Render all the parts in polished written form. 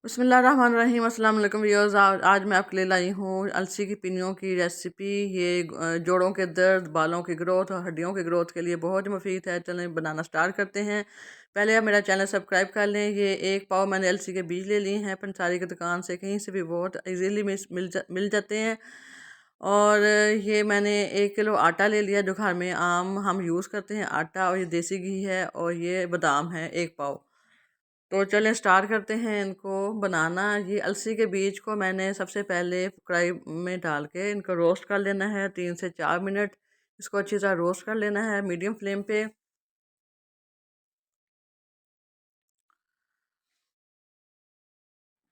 बिस्मिल्लाहिर्रहमानिर्रहीम। अस्सलाम वालेकुम व्यूअर्स। आज मैं आपके लिए लाई हूँ अलसी की पिनियों की रेसिपी। ये जोड़ों के दर्द, बालों की ग्रोथ और हड्डियों की ग्रोथ के लिए बहुत मुफीद है। चलें बनाना स्टार्ट करते हैं। पहले आप मेरा चैनल सब्सक्राइब कर लें। ये एक पाव मैंने अलसी के बीज ले लिए हैं पंसारी की दुकान से, कहीं से भी बहुत इजीली मिल जाते हैं। और ये मैंने 1 किलो आटा ले लिया, जो घर में आम हम यूज़ करते हैं आटा, और ये देसी घी है, और ये बादाम है 1 पाव। तो चलें स्टार्ट करते हैं इनको बनाना। ये अलसी के बीज को मैंने सबसे पहले कढ़ाई में डाल के इनको रोस्ट कर लेना है 3 से 4 मिनट। इसको अच्छी तरह रोस्ट कर लेना है मीडियम फ्लेम पे,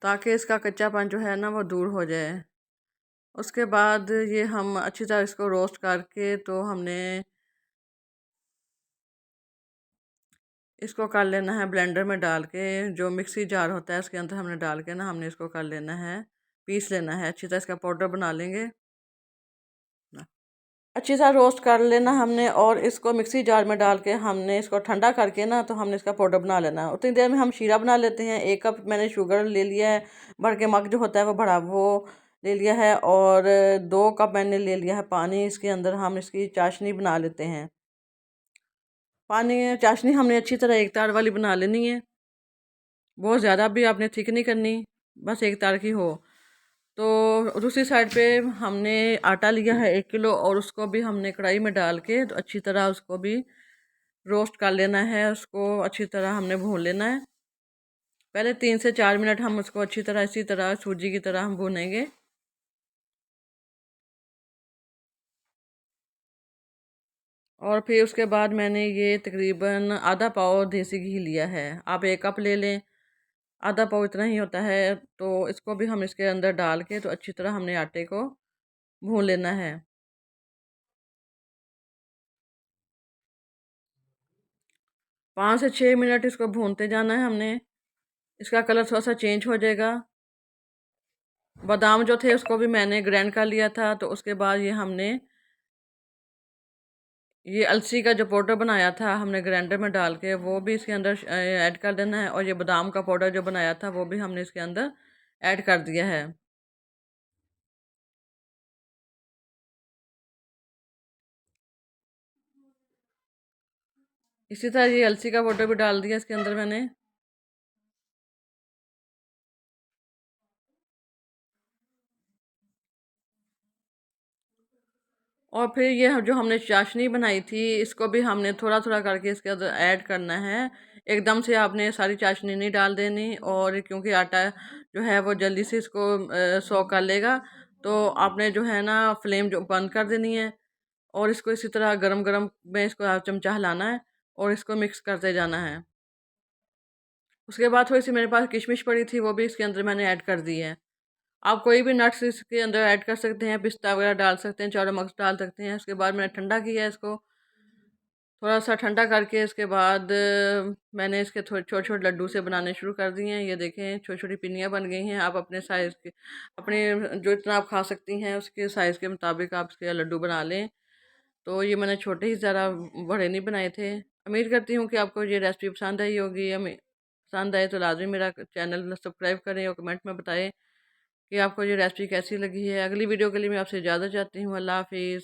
ताकि इसका कच्चापन जो है ना वो दूर हो जाए। उसके बाद ये हम अच्छी तरह इसको रोस्ट करके तो हमने इसको कर लेना है ब्लेंडर में डाल के। जो मिक्सी जार होता है उसके अंदर हमने डाल के ना हमने इसको कर लेना है, पीस लेना है अच्छी तरह, इसका पाउडर बना लेंगे। अच्छी तरह रोस्ट कर लेना हमने, और इसको मिक्सी जार में डाल के हमने इसको ठंडा करके ना तो हमने इसका पाउडर बना लेना है। उतनी देर में हम शीरा बना लेते हैं। 1 कप मैंने शुगर ले लिया है, भर के मग जो होता है वो बड़ा वो ले लिया है, और 2 कप मैंने ले लिया है पानी। इसके अंदर हम इसकी चाशनी बना लेते हैं। पानी चाशनी हमने अच्छी तरह एक तार वाली बना लेनी है, बहुत ज़्यादा भी आपने थिक नहीं करनी, बस एक तार की हो। तो दूसरी साइड पे हमने आटा लिया है 1 किलो, और उसको भी हमने कढ़ाई में डाल के तो अच्छी तरह उसको भी रोस्ट कर लेना है। उसको अच्छी तरह हमने भून लेना है। पहले 3 से 4 मिनट हम उसको अच्छी तरह इसी तरह सूजी की तरह हम भूनेंगे। और फिर उसके बाद मैंने ये तकरीबन आधा पाव देसी घी लिया है। आप 1 कप ले लें, आधा पाव इतना ही होता है। तो इसको भी हम इसके अंदर डाल के तो अच्छी तरह हमने आटे को भून लेना है। 5 से 6 मिनट इसको भूनते जाना है हमने। इसका कलर थोड़ा सा चेंज हो जाएगा। बादाम जो थे उसको भी मैंने ग्राइंड कर लिया था। तो उसके बाद ये हमने ये अलसी का जो पाउडर बनाया था हमने ग्राइंडर में डाल के वो भी इसके अंदर ऐड कर देना है, और ये बादाम का पाउडर जो बनाया था वो भी हमने इसके अंदर ऐड कर दिया है। इसी तरह ये अलसी का पाउडर भी डाल दिया इसके अंदर मैंने। और फिर ये जो हमने चाशनी बनाई थी इसको भी हमने थोड़ा थोड़ा करके इसके अंदर ऐड करना है। एकदम से आपने सारी चाशनी नहीं डाल देनी, और क्योंकि आटा जो है वो जल्दी से इसको सो कर लेगा। तो आपने जो है ना फ्लेम जो बंद कर देनी है, और इसको इसी तरह गरम गरम में इसको आप चमचा हिलाना है, और इसको मिक्स करते जाना है। उसके बाद थोड़ी सी मेरे पास किशमिश पड़ी थी, वो भी इसके अंदर मैंने ऐड कर दी है। आप कोई भी नट्स इसके अंदर ऐड कर सकते हैं, पिस्ता वगैरह डाल सकते हैं, चारो मगज डाल सकते हैं। उसके बाद मैंने ठंडा किया है इसको, थोड़ा सा ठंडा करके इसके बाद मैंने इसके थोड़े छोटे छोटे लड्डू से बनाने शुरू कर दिए हैं। ये देखें छोटी छोटी पिनियाँ बन गई हैं। आप अपने साइज़ के, अपने जो इतना आप खा सकती हैं उसके साइज़ के मुताबिक आप इसके लड्डू बना लें। तो ये मैंने छोटे ही, ज़रा बड़े नहीं बनाए थे। उम्मीद करती हूँ कि आपको ये रेसिपी पसंद आई होगी। हमें पसंद आए तो लाजमी मेरा चैनल सब्सक्राइब करें, और कमेंट में बताएं कि आपको ये रेसिपी कैसी लगी है। अगली वीडियो के लिए मैं आपसे इजाज़त चाहती हूँ। अल्लाह हाफिज़।